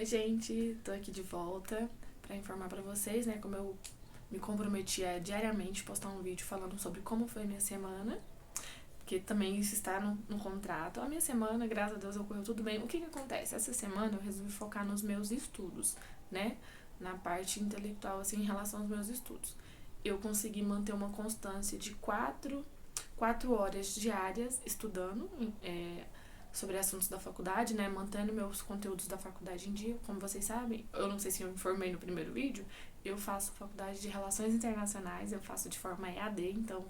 Oi, gente, tô aqui de volta pra informar pra vocês, né, como eu me comprometi a diariamente postar um vídeo falando sobre como foi a minha semana, porque também isso está no contrato. A minha semana, graças a Deus, ocorreu tudo bem. O que acontece? Essa semana eu resolvi focar nos meus estudos, né, na parte intelectual, assim, em relação aos meus estudos. Eu consegui manter uma constância de quatro horas diárias estudando, sobre assuntos da faculdade, né, mantendo meus conteúdos da faculdade em dia. Como vocês sabem, eu não sei se eu informei no primeiro vídeo, eu faço faculdade de Relações Internacionais, eu faço de forma EAD, então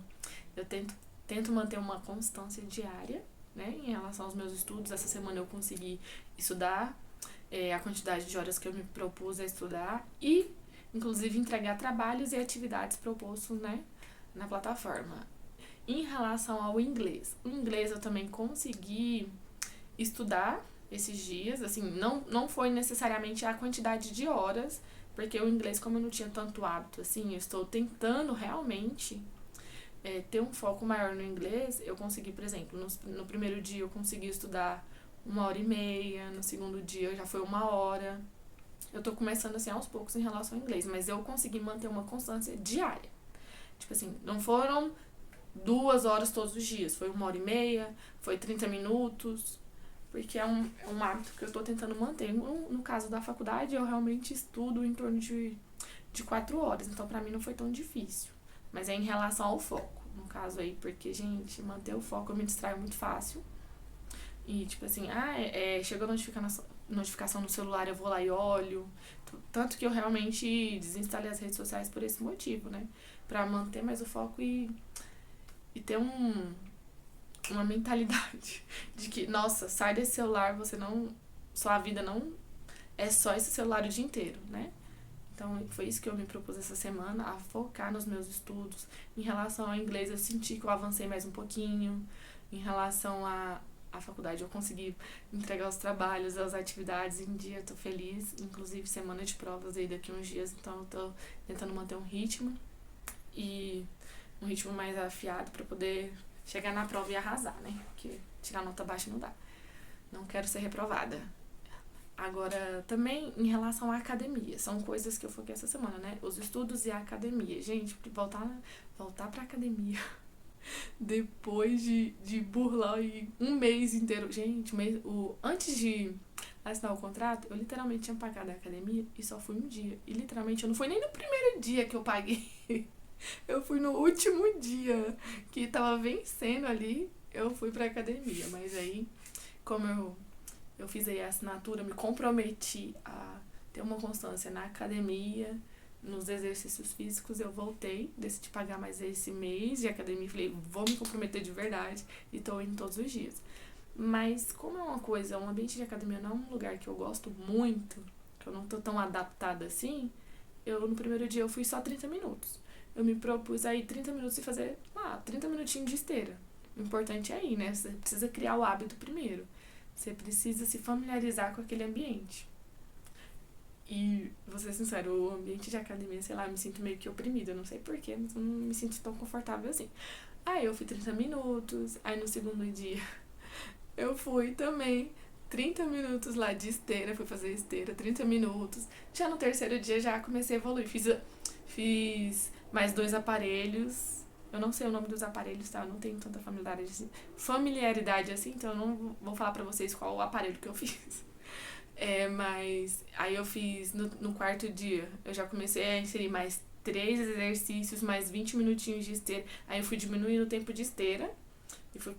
eu tento manter uma constância diária, né, em relação aos meus estudos. Essa semana eu consegui estudar a quantidade de horas que eu me propus a estudar e, inclusive, entregar trabalhos e atividades propostos, né, na plataforma. Em relação ao inglês, o inglês eu também consegui estudar esses dias, assim, não foi necessariamente a quantidade de horas, porque o inglês, como eu não tinha tanto hábito, assim, eu estou tentando realmente ter um foco maior no inglês. Eu consegui, por exemplo, no primeiro dia eu consegui estudar 1h30, no segundo dia já foi 1 hora. Eu tô começando, assim, aos poucos em relação ao inglês, mas eu consegui manter uma constância diária. Tipo assim, não foram 2 horas todos os dias, foi 1h30, foi 30 minutos, porque é um hábito que eu estou tentando manter. No caso da faculdade, eu realmente estudo em torno de 4 horas, então pra mim não foi tão difícil. Mas é em relação ao foco, no caso aí, porque, gente, manter o foco eu me distraio muito fácil. E, tipo assim, chegou a notificação no celular, eu vou lá e olho. Tanto que eu realmente desinstalei as redes sociais por esse motivo, né? Pra manter mais o foco e ter uma mentalidade de que, nossa, sai desse celular, sua vida não é só esse celular o dia inteiro, né? Então, foi isso que eu me propus essa semana, a focar nos meus estudos. Em relação ao inglês, eu senti que eu avancei mais um pouquinho. Em relação à faculdade, eu consegui entregar os trabalhos, as atividades em dia, eu tô feliz. Inclusive, semana de provas aí daqui a uns dias, então eu tô tentando manter um ritmo e um ritmo mais afiado pra poder chegar na prova e arrasar, né? Porque tirar nota baixa não dá. Não quero ser reprovada. Agora, também em relação à academia, são coisas que eu foquei essa semana, né? Os estudos e a academia. Gente, voltar pra academia depois de burlar um mês inteiro. Gente, antes de assinar o contrato, eu literalmente tinha pagado a academia e só fui um dia. E literalmente eu não fui nem no primeiro dia que eu paguei. Eu fui no último dia que tava vencendo ali, eu fui pra academia. Mas aí, como eu fiz aí a assinatura, me comprometi a ter uma constância na academia, nos exercícios físicos, eu voltei, decidi pagar mais esse mês de academia, falei, vou me comprometer de verdade e tô indo todos os dias. Mas como é um ambiente de academia não é um lugar que eu gosto muito, que eu não tô tão adaptada assim, no primeiro dia eu fui só 30 minutos. Eu me propus aí 30 minutos e fazer 30 minutinhos de esteira. O importante é ir, né? Você precisa criar o hábito primeiro. Você precisa se familiarizar com aquele ambiente. E, vou ser sincero, o ambiente de academia, sei lá, eu me sinto meio que oprimida. Eu não sei porquê, mas eu não me sinto tão confortável assim. Aí eu fui 30 minutos, aí no segundo dia eu fui também 30 minutos lá de esteira, fui fazer esteira, 30 minutos. Já no terceiro dia já comecei a evoluir. Fiz mais 2 aparelhos. Eu não sei o nome dos aparelhos, tá? Eu não tenho tanta familiaridade assim, então eu não vou falar pra vocês qual o aparelho que eu fiz. Mas aí eu fiz no quarto dia, eu já comecei a inserir mais 3 exercícios, mais 20 minutinhos de esteira. Aí eu fui diminuindo o tempo de esteira e fui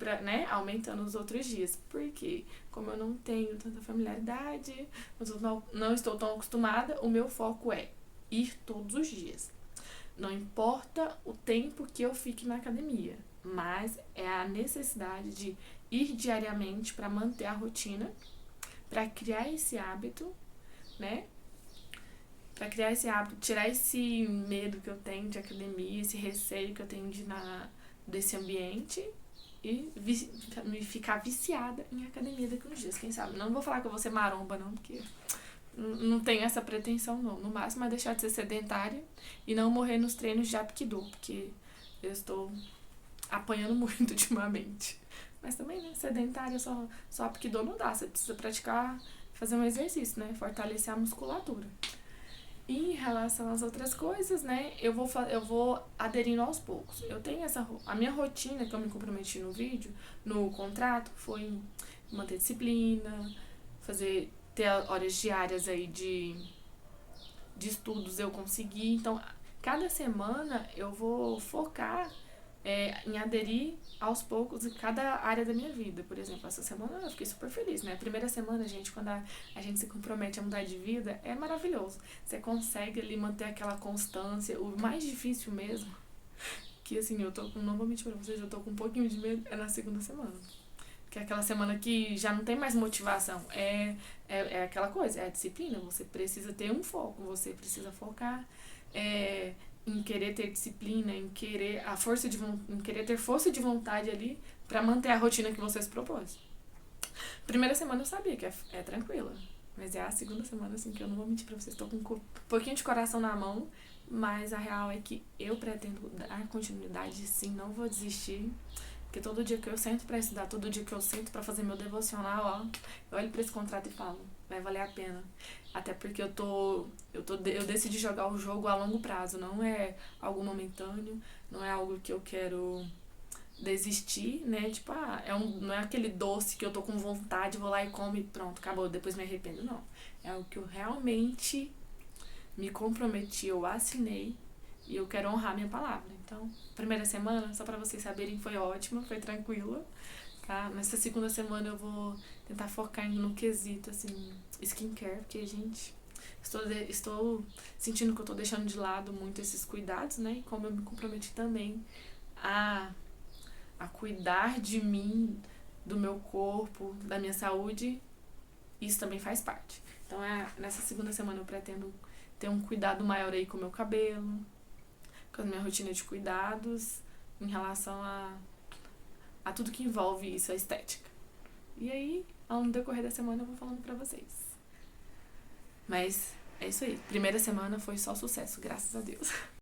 aumentando os outros dias. Porque, como eu não tenho tanta familiaridade, não estou tão acostumada, o meu foco é ir todos os dias. Não importa o tempo que eu fique na academia, mas é a necessidade de ir diariamente para manter a rotina, para criar esse hábito, né? Para criar esse hábito, tirar esse medo que eu tenho de academia, esse receio que eu tenho desse ambiente e me ficar viciada em academia daqui a uns dias, quem sabe. Não vou falar que eu vou ser maromba, não, porque não tenho essa pretensão, não. No máximo é deixar de ser sedentária e não morrer nos treinos de Apkido, porque eu estou apanhando muito ultimamente. Mas também, né, sedentária só Apkido não dá. Você precisa praticar, fazer um exercício, né? Fortalecer a musculatura. E em relação às outras coisas, né, eu vou aderindo aos poucos. Eu tenho a minha rotina que eu me comprometi no vídeo, no contrato, foi manter disciplina, ter horas diárias aí de estudos eu consegui. Então, cada semana eu vou focar em aderir aos poucos em cada área da minha vida. Por exemplo, essa semana eu fiquei super feliz, né? A primeira semana, gente, quando a gente se compromete a mudar de vida, é maravilhoso. Você consegue ali manter aquela constância. O mais difícil mesmo, que assim, não vou mentir pra vocês, eu tô com um pouquinho de medo, é na segunda semana. Que é aquela semana que já não tem mais motivação. É aquela coisa, é a disciplina. Você precisa ter um foco, você precisa focar em querer ter disciplina, em querer ter força de vontade ali pra manter a rotina que você se propôs. Primeira semana eu sabia que é tranquila. Mas é a segunda semana, assim, que eu não vou mentir pra vocês. Tô com um pouquinho de coração na mão, mas a real é que eu pretendo dar continuidade, sim, não vou desistir. Porque todo dia que eu sento pra estudar, todo dia que eu sento pra fazer meu devocional, ó, eu olho pra esse contrato e falo, vai valer a pena. Até porque eu decidi jogar o jogo a longo prazo, não é algo momentâneo, não é algo que eu quero desistir, né? Tipo, não é aquele doce que eu tô com vontade, vou lá e como e pronto, acabou, depois me arrependo, não. É algo que eu realmente me comprometi, eu assinei e eu quero honrar minha palavra. Então, primeira semana, só pra vocês saberem, foi ótima, foi tranquila, tá? Nessa segunda semana eu vou tentar focar no quesito, assim, skincare, porque, gente, estou sentindo que eu tô deixando de lado muito esses cuidados, né? E como eu me comprometi também a cuidar de mim, do meu corpo, da minha saúde, isso também faz parte. Então, nessa segunda semana eu pretendo ter um cuidado maior aí com o meu cabelo, com a minha rotina de cuidados, em relação a tudo que envolve isso, a estética. E aí, ao decorrer da semana, eu vou falando pra vocês. Mas é isso aí. Primeira semana foi só sucesso, graças a Deus.